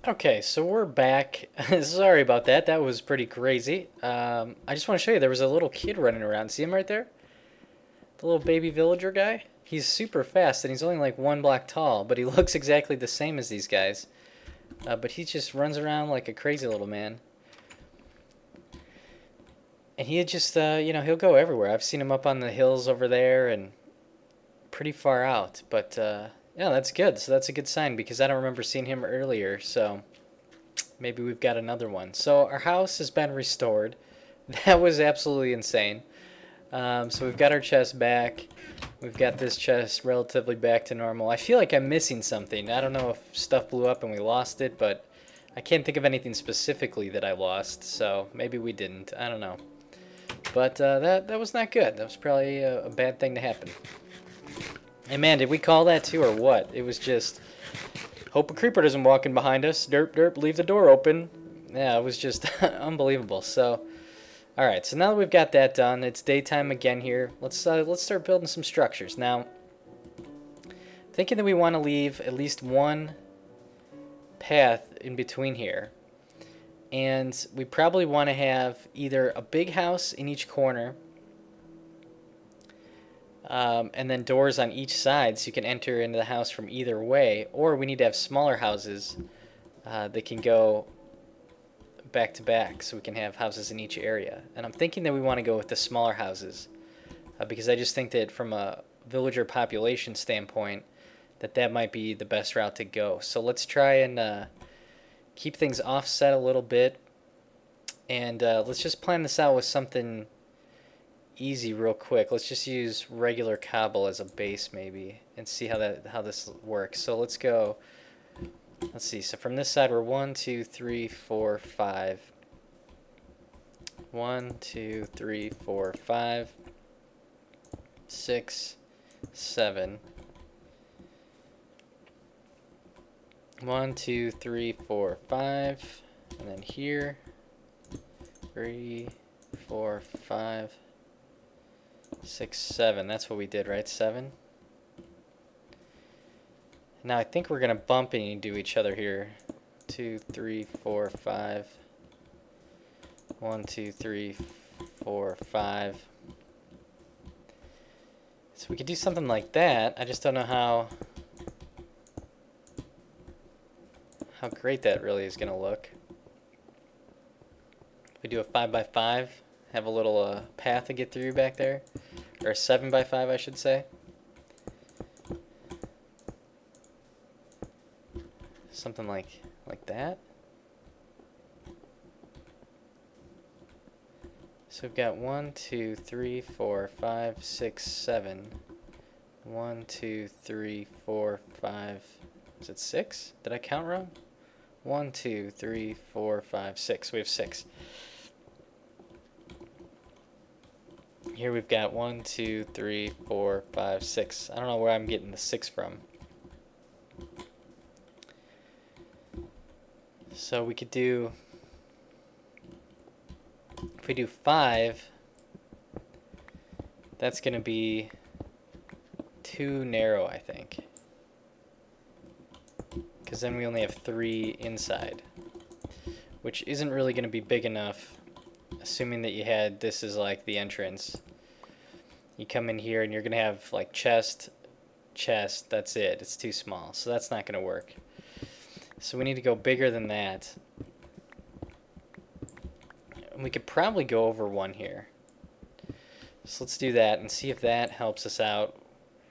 Okay, so we're back. Sorry about that. That was pretty crazy. I just want to show you there was a little kid running around. See him right there? The little baby villager guy? He's super fast and he's only like 1 block tall, but he looks exactly the same as these guys. But he just runs around like a crazy little man. And he just, he'll go everywhere. I've seen him up on the hills over there and pretty far out. But, yeah, that's good. So that's a good sign because I don't remember seeing him earlier. So maybe we've got another one. So our house has been restored. That was absolutely insane. So we've got our chest back. We've got this chest relatively back to normal. I feel like I'm missing something. I don't know if stuff blew up and we lost it, but I can't think of anything specifically that I lost. So maybe we didn't. I don't know. But that was not good. That was probably a bad thing to happen. Hey man, did we call that too or what? It was just, hope a creeper doesn't walk in behind us. Derp derp, leave the door open. Yeah, it was just unbelievable. So, all right. So now that we've got that done, it's daytime again here. Let's start building some structures. Now, thinking that we want to leave at least one path in between here, and we probably want to have either a big house in each corner, and then doors on each side so you can enter into the house from either way, or we need to have smaller houses that can go back to back so we can have houses in each area. And I'm thinking that we want to go with the smaller houses because I just think that from a villager population standpoint that might be the best route to go. So let's try and keep things offset a little bit, and let's just plan this out with something easy real quick. Let's just use regular cobble as a base maybe and see how this works. So let's go. Let's see. So from this side we're 1, 2, 3, 4, 5. 1, 2, 3, 4, 5, 6, 7. 1, 2, 3, 4, 5, and then here 3, 4, 5, 6, 7. That's what we did, right? 7. Now I think we're gonna bump into each other here. 2, 3, 4, 5. 1, 2, 3, 4, 5. So we could do something like that. I just don't know how great that really is gonna look. If we do a 5 by 5, have a little path to get through back there, or a 7 by 5, I should say. Something like that. So we've got 1, 2, 3, 4, 5, 6, 7. 1, 2, 3, 4, 5. Is it 6? Did I count wrong? 1, 2, 3, 4, 5, 6. We have 6. Here we've got 1, 2, 3, 4, 5, 6. I don't know where I'm getting the 6 from. So we could do, if we do 5, that's going to be too narrow, I think. Because then we only have 3 inside, which isn't really going to be big enough, assuming that you had this is like the entrance. You come in here and you're going to have like chest, that's it. It's too small, so that's not going to work. So we need to go bigger than that. And we could probably go over 1 here. So let's do that and see if that helps us out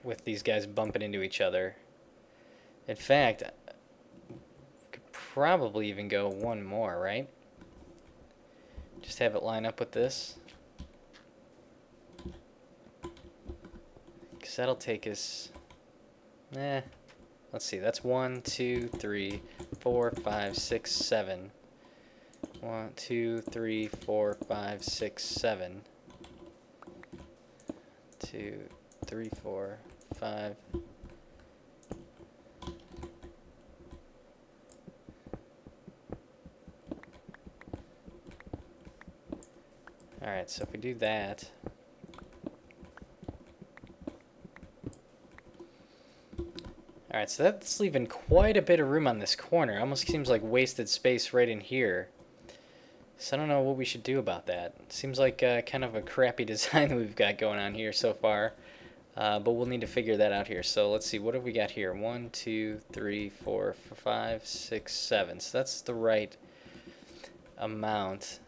with these guys bumping into each other. In fact, probably even go 1 more, right? Just have it line up with this. Because that'll take us... Let's see, that's 1, 2, 3, 4, 5, 6, 7. 1, 2, 3, 4, 5, 6, 7. 2, 3, 4, 5. Alright, so if we do that, Alright, so that's leaving quite a bit of room on this corner. Almost seems like wasted space right in here. So I don't know what we should do about that. Seems like kind of a crappy design we've got going on here so far. But we'll need to figure that out here. So let's see, what have we got here? 1, 2, 3, 4, 5, 6, 7. So that's the right amount.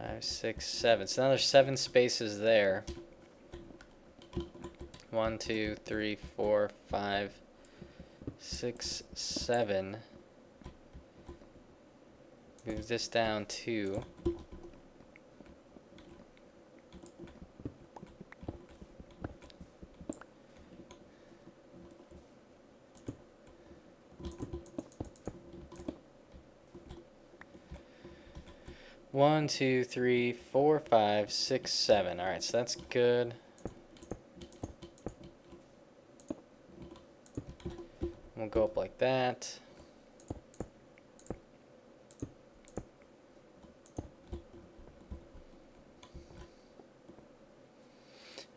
5, 6, 7. So now there's 7 spaces there. 1, 2, 3, 4, 5, 6, 7. Move this down to 1, 2, 3, 4, 5, 6, 7. Alright, so that's good. We'll go up like that.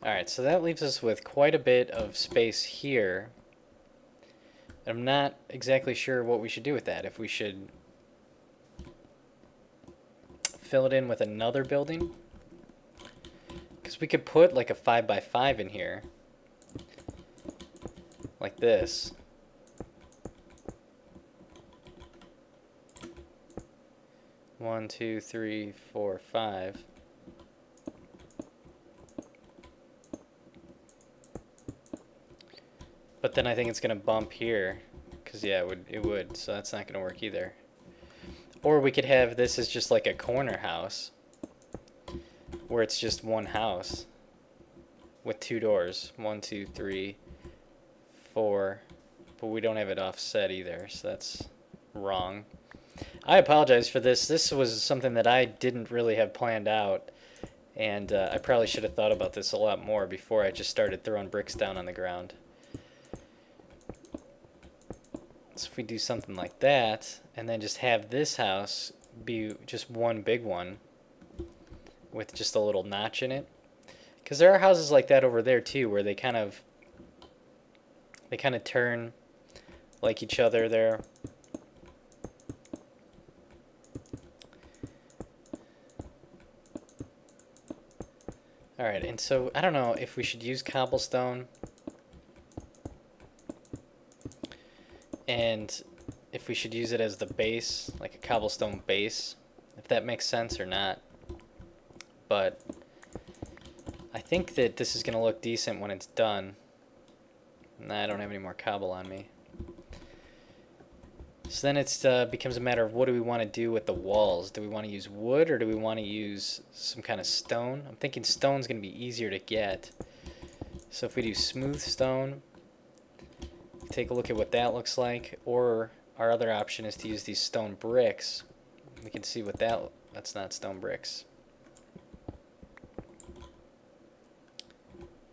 Alright, so that leaves us with quite a bit of space here. I'm not exactly sure what we should do with that. If we should fill it in with another building. Because we could put like a 5x5 in here. Like this. One, two, three, four, 5. But then I think it's going to bump here. Because, yeah, it would. So that's not going to work either. Or we could have this as just like a corner house. Where it's just one house. With 2 doors. 1, 2, 3, 4. But we don't have it offset either. So that's wrong. I apologize for this. This was something that I didn't really have planned out. And I probably should have thought about this a lot more before I just started throwing bricks down on the ground. So if we do something like that, and then just have this house be just one big one with just a little notch in it. Because there are houses like that over there too, where they kind of turn like each other there. Alright, and so I don't know if we should use cobblestone. And if we should use it as the base, like a cobblestone base, if that makes sense or not. But I think that this is going to look decent when it's done. Nah, I don't have any more cobble on me. So then it becomes a matter of what do we want to do with the walls. Do we want to use wood or do we want to use some kind of stone? I'm thinking stone's going to be easier to get. So if we do smooth stone, take a look at what that looks like. Or our other option is to use these stone bricks. We can see what that's not stone bricks.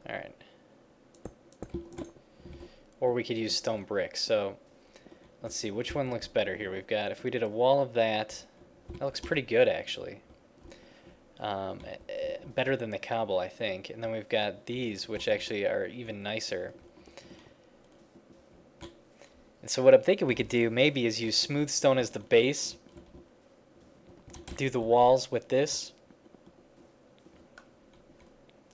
Alright. Or we could use stone bricks. So let's see, which one looks better here? We've got, if we did a wall of that, that looks pretty good actually. Better than the cobble, I think. And then we've got these, which actually are even nicer. And so what I'm thinking we could do maybe is use smooth stone as the base. Do the walls with this.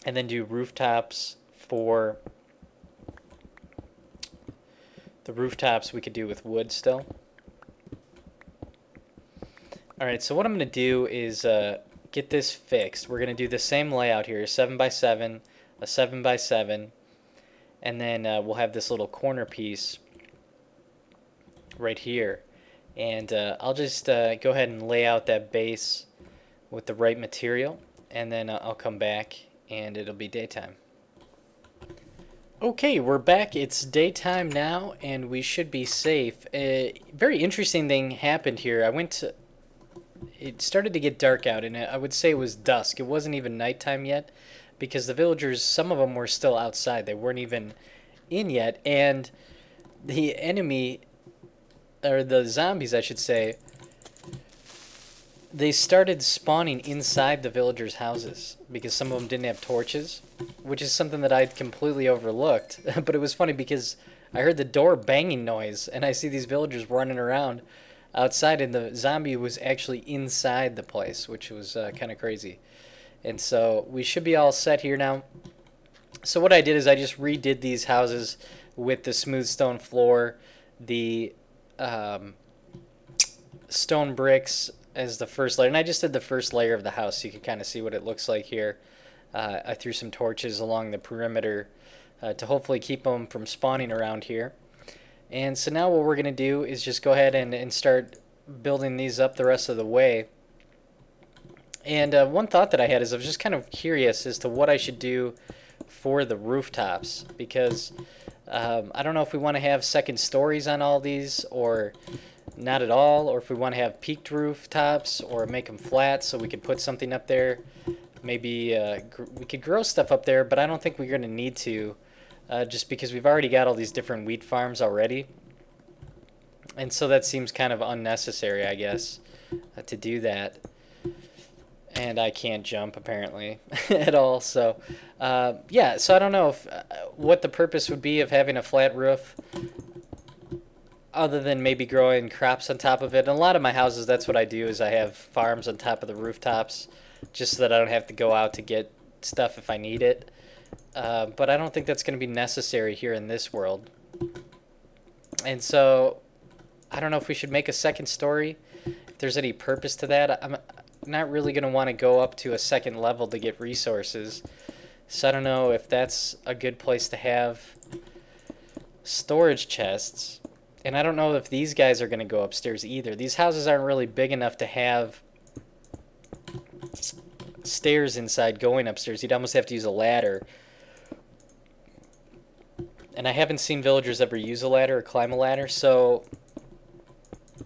And then do rooftops for... The rooftops we could do with wood still. Alright, so what I'm going to do is get this fixed. We're going to do the same layout here, 7x7, a 7x7, and then we'll have this little corner piece right here. And I'll just go ahead and lay out that base with the right material, and then I'll come back and it'll be daytime. Okay, we're back. It's daytime now, and we should be safe. A very interesting thing happened here. It started to get dark out, and I would say it was dusk. It wasn't even nighttime yet, because the villagers, some of them were still outside. They weren't even in yet, and the enemy, or the zombies, I should say, they started spawning inside the villagers' houses because some of them didn't have torches, which is something that I'd completely overlooked. But it was funny because I heard the door banging noise, and I see these villagers running around outside, and the zombie was actually inside the place, which was kind of crazy. And so we should be all set here now. So what I did is I just redid these houses with the smooth stone floor, the stone bricks as the first layer, and I just did the first layer of the house so you can kind of see what it looks like here. I threw some torches along the perimeter to hopefully keep them from spawning around here. And so now what we're going to do is just go ahead and start building these up the rest of the way. And one thought that I had is I was just kind of curious as to what I should do for the rooftops, because I don't know if we want to have second stories on all these or not at all, or if we want to have peaked rooftops or make them flat so we could put something up there. Maybe we could grow stuff up there, but I don't think we're going to need to, just because we've already got all these different wheat farms already. And so that seems kind of unnecessary, I guess, to do that. And I can't jump, apparently, at all. So, yeah, so I don't know if what the purpose would be of having a flat roof, other than maybe growing crops on top of it. And a lot of my houses, that's what I do, is I have farms on top of the rooftops, just so that I don't have to go out to get stuff if I need it. But I don't think that's going to be necessary here in this world. And so I don't know if we should make a second story, if there's any purpose to that. I'm not really going to want to go up to a second level to get resources. So I don't know if that's a good place to have storage chests. And I don't know if these guys are going to go upstairs either. These houses aren't really big enough to have stairs inside going upstairs. You'd almost have to use a ladder. And I haven't seen villagers ever use a ladder or climb a ladder, so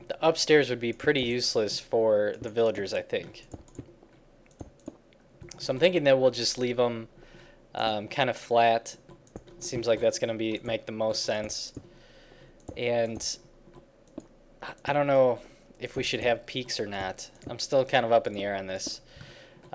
the upstairs would be pretty useless for the villagers, I think. So I'm thinking that we'll just leave them kind of flat. Seems like that's going to make the most sense. And I don't know if we should have peaks or not. I'm still kind of up in the air on this.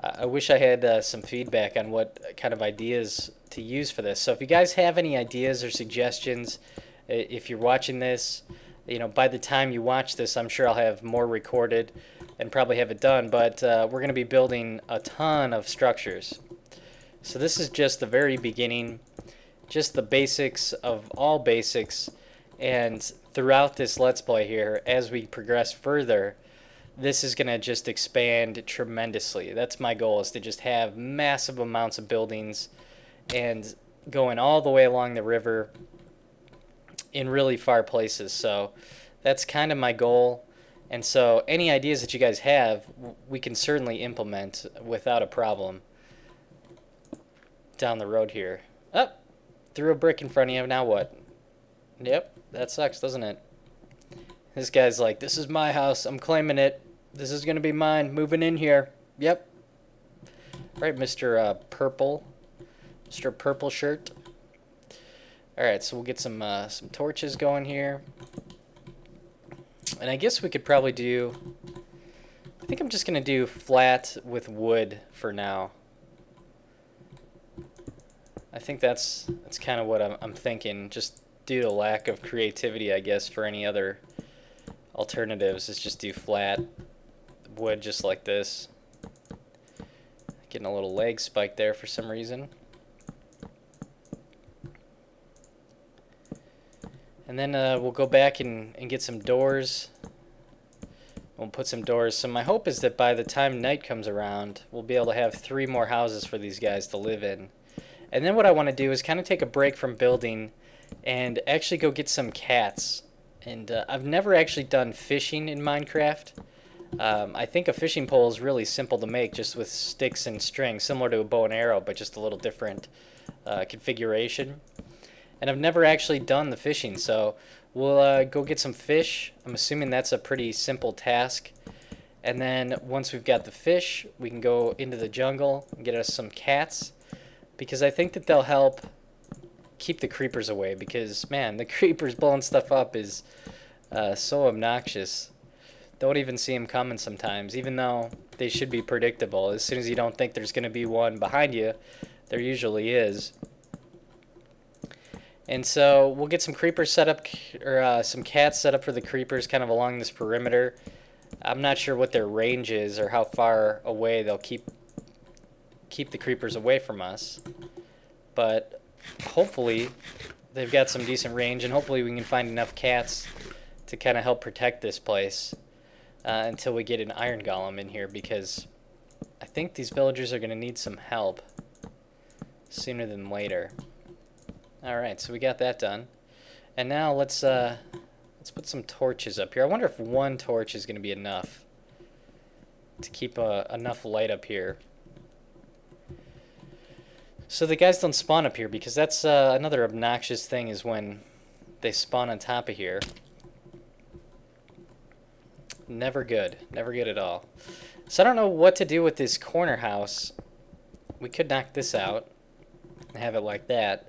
I wish I had some feedback on what kind of ideas to use for this. So if you guys have any ideas or suggestions, if you're watching this, you know, by the time you watch this, I'm sure I'll have more recorded and probably have it done. But we're going to be building a ton of structures. So this is just the very beginning, just the basics of all basics. And throughout this Let's Play here, as we progress further, this is going to just expand tremendously. That's my goal, is to just have massive amounts of buildings and going all the way along the river in really far places. So that's kind of my goal. And so any ideas that you guys have, we can certainly implement without a problem down the road here. Oh, threw a brick in front of you. Now what? Yep, that sucks, doesn't it? This guy's like, this is my house. I'm claiming it. This is going to be mine. Moving in here. Yep. Right, Mr. Purple. Mr. Purple Shirt. Alright, so we'll get some torches going here. And I guess we could probably do... I think I'm just going to do flat with wood for now. I think that's kind of what I'm thinking. Just due to lack of creativity, I guess, for any other alternatives, is just do flat wood just like this. Getting a little leg spike there for some reason. And then we'll go back and get some doors. We'll put some doors. So my hope is that by the time night comes around, we'll be able to have 3 more houses for these guys to live in. And then what I want to do is kind of take a break from building and actually go get some cats. And I've never actually done fishing in Minecraft. I think a fishing pole is really simple to make, just with sticks and string, similar to a bow and arrow, but just a little different configuration. And I've never actually done the fishing, so we'll go get some fish. I'm assuming that's a pretty simple task. And then once we've got the fish, we can go into the jungle and get us some cats, because I think that they'll help keep the creepers away, because, man, the creepers blowing stuff up is so obnoxious. Don't even see them coming sometimes, even though they should be predictable. As soon as you don't think there's going to be one behind you, there usually is. And so we'll get some creepers set up, or some cats set up for the creepers kind of along this perimeter. I'm not sure what their range is or how far away they'll keep the creepers away from us. But hopefully they've got some decent range, and hopefully we can find enough cats to kind of help protect this place until we get an iron golem in here, because I think these villagers are going to need some help sooner than later. Alright, so we got that done. And now let's put some torches up here. I wonder if one torch is going to be enough to keep enough light up here. So the guys don't spawn up here, because that's another obnoxious thing, is when they spawn on top of here. Never good. Never good at all. So I don't know what to do with this corner house. We could knock this out and have it like that.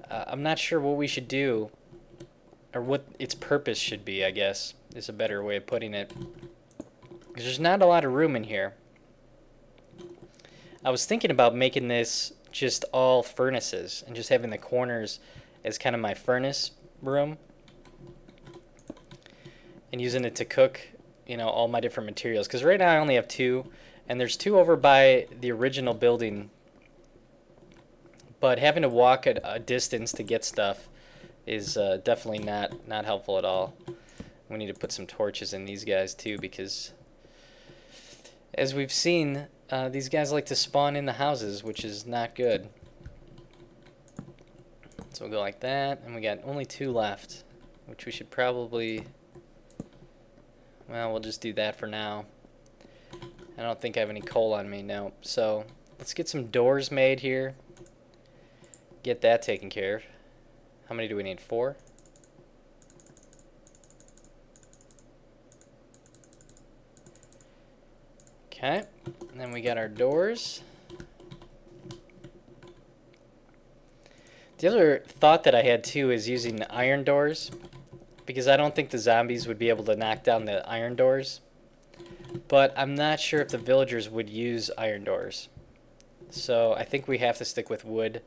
I'm not sure what we should do, or what its purpose should be, I guess, is a better way of putting it. Because there's not a lot of room in here. I was thinking about making this just all furnaces and just having the corners as kind of my furnace room and using it to cook, you know, all my different materials. Because right now I only have 2, and there's 2 over by the original building. But having to walk a distance to get stuff is definitely not helpful at all. We need to put some torches in these guys too, because as we've seen, these guys like to spawn in the houses, which is not good. So we'll go like that, and we got only 2 left, which we should probably, well, we'll just do that for now. I don't think I have any coal on me, no. So let's get some doors made here. Get that taken care of. How many do we need? 4? Okay, and then we got our doors. The other thought that I had too is using iron doors, because I don't think the zombies would be able to knock down the iron doors. But I'm not sure if the villagers would use iron doors. So I think we have to stick with wood.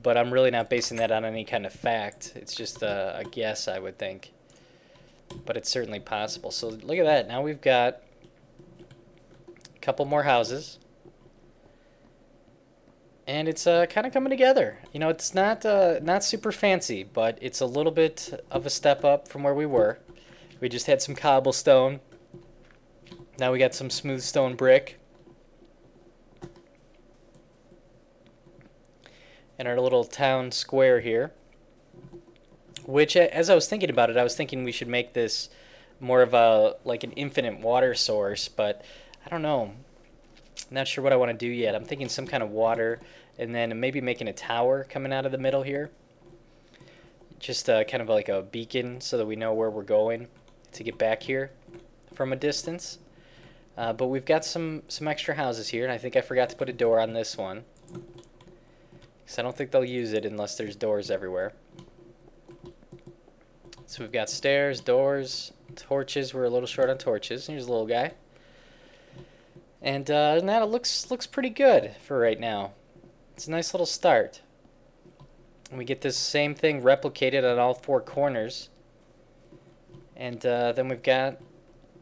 But I'm really not basing that on any kind of fact. It's just a guess, I would think. But it's certainly possible. So look at that. Now we've got a couple more houses. And it's kind of coming together. You know, it's not super fancy, but it's a little bit of a step up from where we were. We just had some cobblestone. Now we got some smooth stone brick. In our little town square here, which, as I was thinking about it, I was thinking we should make this more of like an infinite water source, but I don't know. I'm not sure what I want to do yet. I'm thinking some kind of water, and then maybe making a tower coming out of the middle here. Just kind of like a beacon so that we know where we're going to get back here from a distance. But we've got some extra houses here, and I think I forgot to put a door on this one. Because I don't think they'll use it unless there's doors everywhere. So we've got stairs, doors, torches. We're a little short on torches. Here's a little guy. And now it looks pretty good for right now. It's a nice little start. And we get this same thing replicated on all 4 corners. And then we've got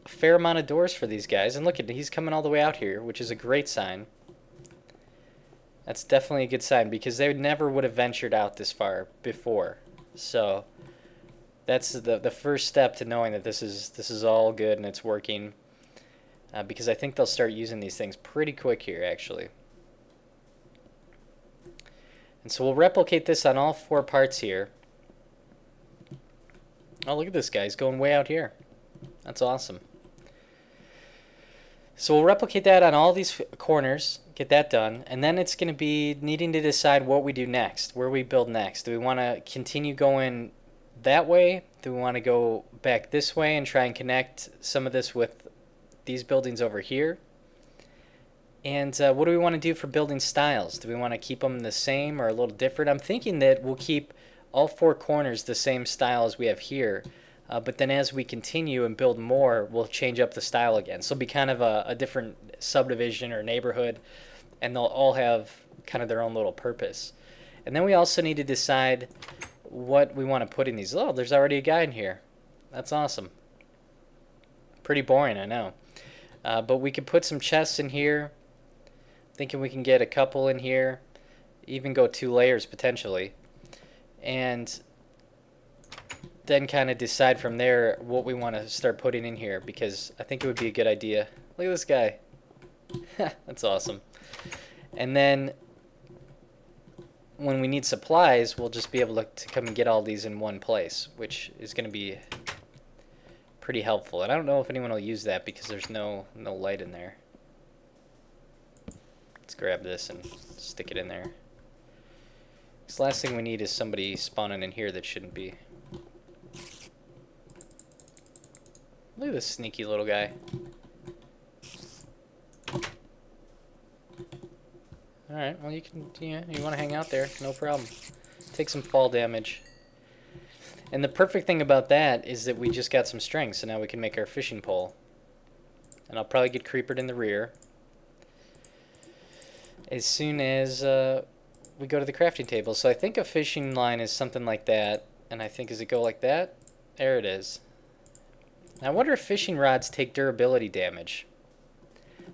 a fair amount of doors for these guys. And look at, he's coming all the way out here, which is a great sign. That's definitely a good sign, because they never would have ventured out this far before. So that's the first step to knowing that this is all good and it's working. Because I think they'll start using these things pretty quick here, actually. And so we'll replicate this on all 4 parts here. Oh, look at this guy. He's going way out here. That's awesome. So we'll replicate that on all these corners, get that done, and then it's going to be needing to decide what we do next, where we build next. Do we want to continue going that way? Do we want to go back this way and try and connect some of this with these buildings over here? And what do we want to do for building styles? Do we want to keep them the same or a little different? I'm thinking that we'll keep all 4 corners the same style as we have here, But then as we continue and build more, we'll change up the style again. So it'll be kind of a different subdivision or neighborhood, and they'll all have kind of their own little purpose. And then we also need to decide what we want to put in these. Oh, there's already a guy in here. That's awesome. Pretty boring, I know. But we could put some chests in here. Thinking we can get a couple in here. Even go 2 layers potentially. And then kind of decide from there what we want to start putting in here, because I think it would be a good idea. Look at this guy. That's awesome. And then when we need supplies, we'll just be able to come and get all these in one place, which is going to be pretty helpful. And I don't know if anyone will use that because there's no light in there. Let's grab this and stick it in there. This last thing we need is somebody spawning in here that shouldn't be. Look at this sneaky little guy. Alright, well you can, you want to hang out there, no problem. Take some fall damage. And the perfect thing about that is that we just got some string, so now we can make our fishing pole. And I'll probably get creepered in the rear as soon as we go to the crafting table. So I think a fishing line is something like that, and I think, does it go like that? There it is. Now, I wonder if fishing rods take durability damage.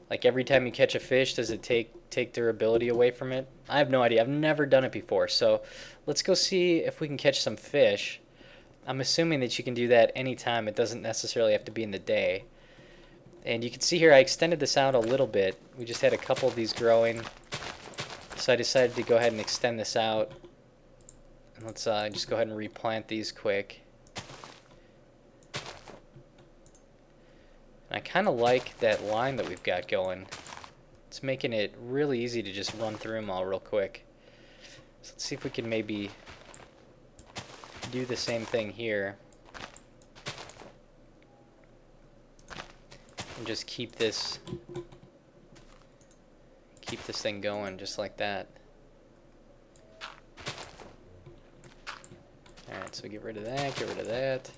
Like every time you catch a fish, does it take durability away from it? I have no idea. I've never done it before. So let's go see if we can catch some fish. I'm assuming that you can do that anytime. It doesn't necessarily have to be in the day. And you can see here I extended this out a little bit. We just had a couple of these growing. So I decided to go ahead and extend this out. And let's just go ahead and replant these quick. I kind of like that line that we've got going. It's making it really easy to just run through them all real quick. So let's see if we can maybe do the same thing here. And just keep this thing going just like that. Alright, so get rid of that, get rid of that.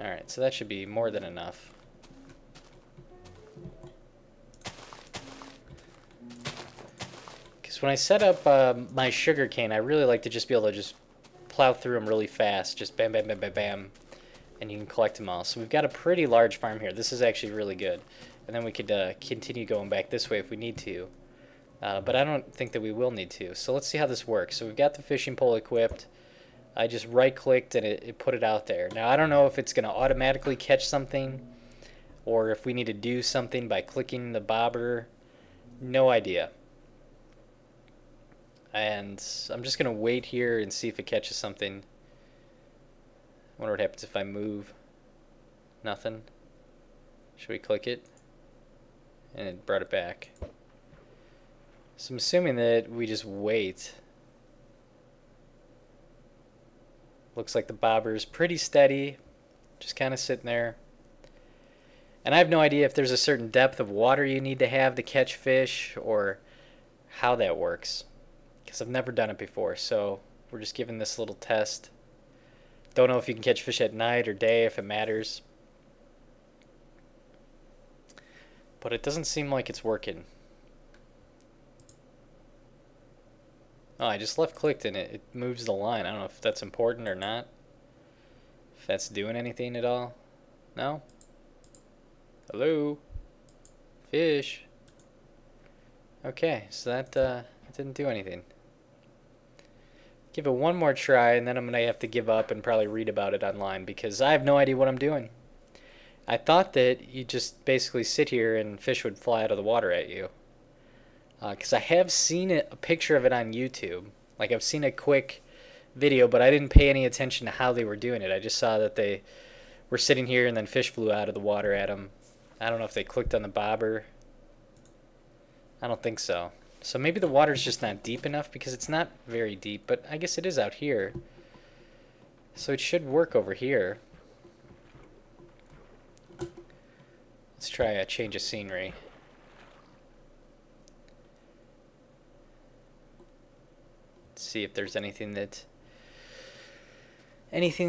Alright, so that should be more than enough. Because when I set up my sugar cane, I really like to just be able to just plow through them really fast. Just bam, bam, bam, bam, bam. And you can collect them all. So we've got a pretty large farm here. This is actually really good. And then we could continue going back this way if we need to. But I don't think that we will need to. So let's see how this works. So we've got the fishing pole equipped. I just right-clicked and it put it out there. Now, I don't know if it's going to automatically catch something or if we need to do something by clicking the bobber. No idea. And I'm just going to wait here and see if it catches something. I wonder what happens if I move. Nothing. Should we click it? And it brought it back. So I'm assuming that we just wait. Looks like the bobber is pretty steady, just kind of sitting there. And I have no idea if there's a certain depth of water you need to have to catch fish or how that works, because I've never done it before. So we're just giving this little test. Don't know if you can catch fish at night or day, if it matters. But it doesn't seem like it's working. Oh, I just left-clicked and it moves the line. I don't know if that's important or not. If that's doing anything at all. No? Hello? Fish? Okay, so that didn't do anything. Give it one more try, and then I'm going to have to give up and probably read about it online because I have no idea what I'm doing. I thought that you just basically sit here and fish would fly out of the water at you. Because I have seen a picture of it on YouTube. Like, I've seen a quick video, but I didn't pay any attention to how they were doing it. I just saw that they were sitting here and then fish flew out of the water at them. I don't know if they clicked on the bobber. I don't think so. So maybe the water's just not deep enough because it's not very deep, but I guess it is out here. So it should work over here. Let's try a change of scenery. see if there's anything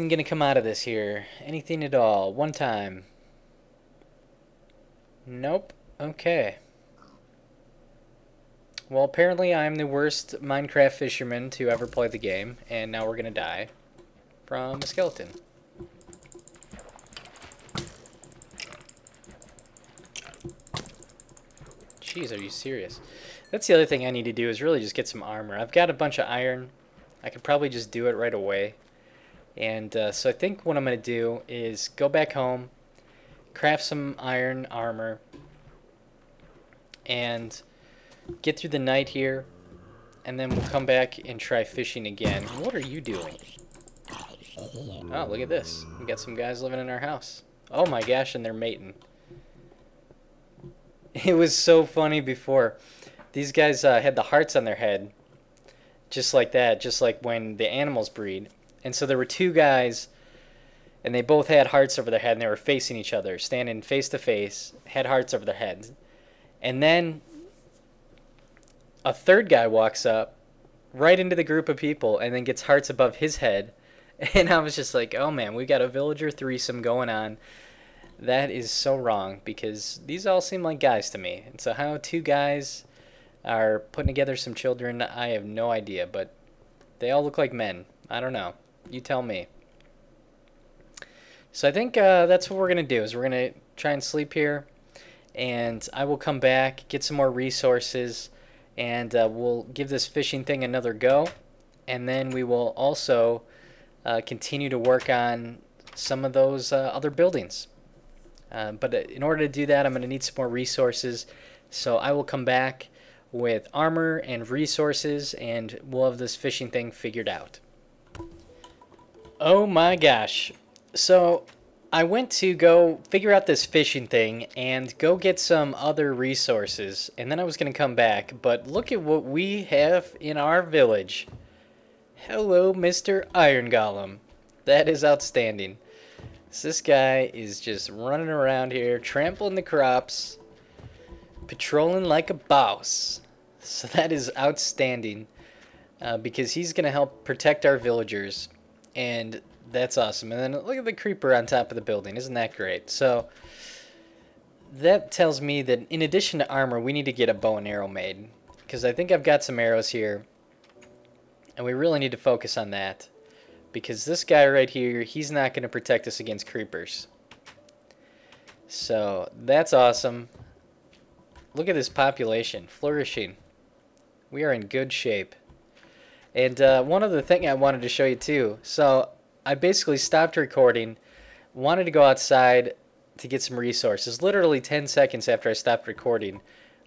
gonna come out of this here. Anything at all. One time. Nope. Okay. Well, apparently I'm the worst Minecraft fisherman to ever play the game, and now we're gonna die from a skeleton. Jeez, are you serious? That's the other thing I need to do is really just get some armor. I've got a bunch of iron. I could probably just do it right away. And so I think what I'm going to do is go back home, craft some iron armor, and get through the night here. And then we'll come back and try fishing again. What are you doing? Oh, look at this. We got some guys living in our house. Oh my gosh, and they're mating. It was so funny before. These guys had the hearts on their head. Just like that. Just like when the animals breed. And so there were two guys. And they both had hearts over their head. And they were facing each other. Standing face to face. Had hearts over their heads. And then a third guy walks up. Right into the group of people. And then gets hearts above his head. And I was just like, oh man. We got a villager threesome going on. That is so wrong, because these all seem like guys to me. And so how two guys are putting together some children, I have no idea. But they all look like men. I don't know. You tell me. So I think that's what we're going to do, is we're going to try and sleep here. And I will come back, get some more resources, and we'll give this fishing thing another go. And then we will also continue to work on some of those other buildings. But in order to do that, I'm going to need some more resources. So I will come back with armor and resources, and we'll have this fishing thing figured out. Oh my gosh. So I went to go figure out this fishing thing and go get some other resources. And then I was going to come back. But look at what we have in our village. Hello, Mr. Iron Golem. That is outstanding. This guy is just running around here, trampling the crops, patrolling like a boss. So that is outstanding, because he's going to help protect our villagers, and that's awesome. And then look at the creeper on top of the building. Isn't that great? So that tells me that in addition to armor, we need to get a bow and arrow made, because I think I've got some arrows here, and we really need to focus on that. Because this guy right here, he's not going to protect us against creepers. So, that's awesome. Look at this population. Flourishing. We are in good shape. And one other thing I wanted to show you too. So, I basically stopped recording. Wanted to go outside to get some resources. Literally 10 seconds after I stopped recording,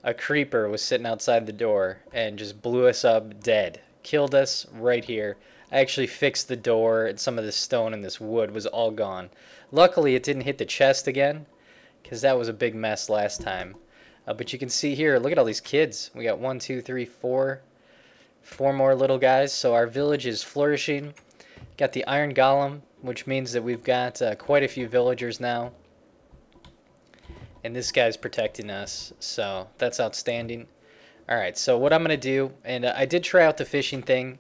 a creeper was sitting outside the door and just blew us up dead. Killed us right here. I actually fixed the door, and some of this stone and this wood was all gone. Luckily, it didn't hit the chest again, because that was a big mess last time. But you can see here, look at all these kids. We got 1, 2, 3, 4. 4 more little guys. So our village is flourishing. Got the Iron Golem, which means that we've got quite a few villagers now. And this guy's protecting us, so that's outstanding. Alright, so what I'm going to do, and I did try out the fishing thing,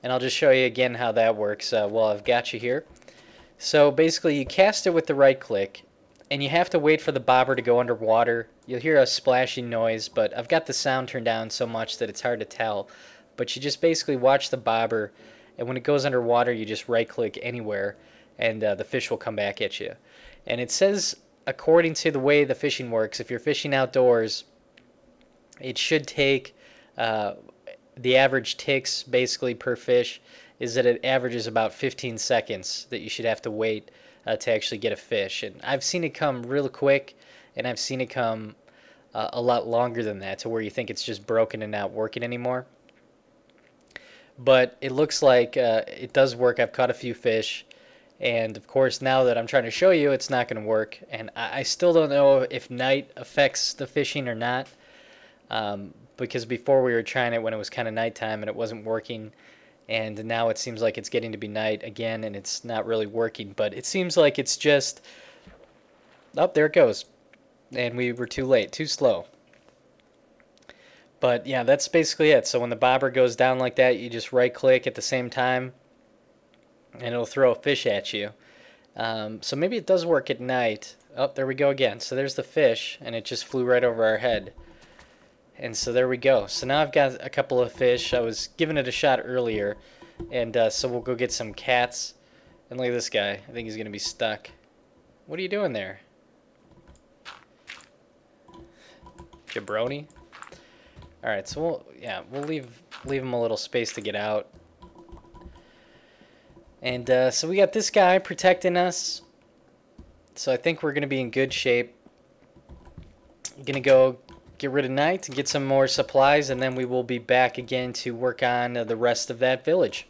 and I'll just show you again how that works while I've got you here. So basically you cast it with the right click, and you have to wait for the bobber to go underwater. You'll hear a splashing noise, but I've got the sound turned down so much that it's hard to tell. But you just basically watch the bobber, and when it goes underwater you just right click anywhere, and the fish will come back at you. And it says, according to the way the fishing works, if you're fishing outdoors, it should take... the average ticks basically per fish is that it averages about 15 seconds that you should have to wait to actually get a fish. And I've seen it come real quick, and I've seen it come a lot longer than that, to where you think it's just broken and not working anymore. But it looks like it does work. I've caught a few fish, and of course now that I'm trying to show you, it's not going to work. And I still don't know if night affects the fishing or not. Because before we were trying it when it was kind of nighttime and it wasn't working, and now it seems like it's getting to be night again and it's not really working. But it seems like it's just... Oh, there it goes. And we were too late, too slow. But yeah, that's basically it. So when the bobber goes down like that, you just right click at the same time and it'll throw a fish at you. So maybe it does work at night. Oh, there we go again. So there's the fish, and it just flew right over our head. And so there we go. So now I've got a couple of fish. I was giving it a shot earlier, and so we'll go get some cats. And look at this guy. I think he's going to be stuck. What are you doing there? Jabroni? Alright, so we'll leave him a little space to get out. And so we got this guy protecting us. So I think we're going to be in good shape. Going to go get rid of night and get some more supplies, and then we will be back again to work on the rest of that village.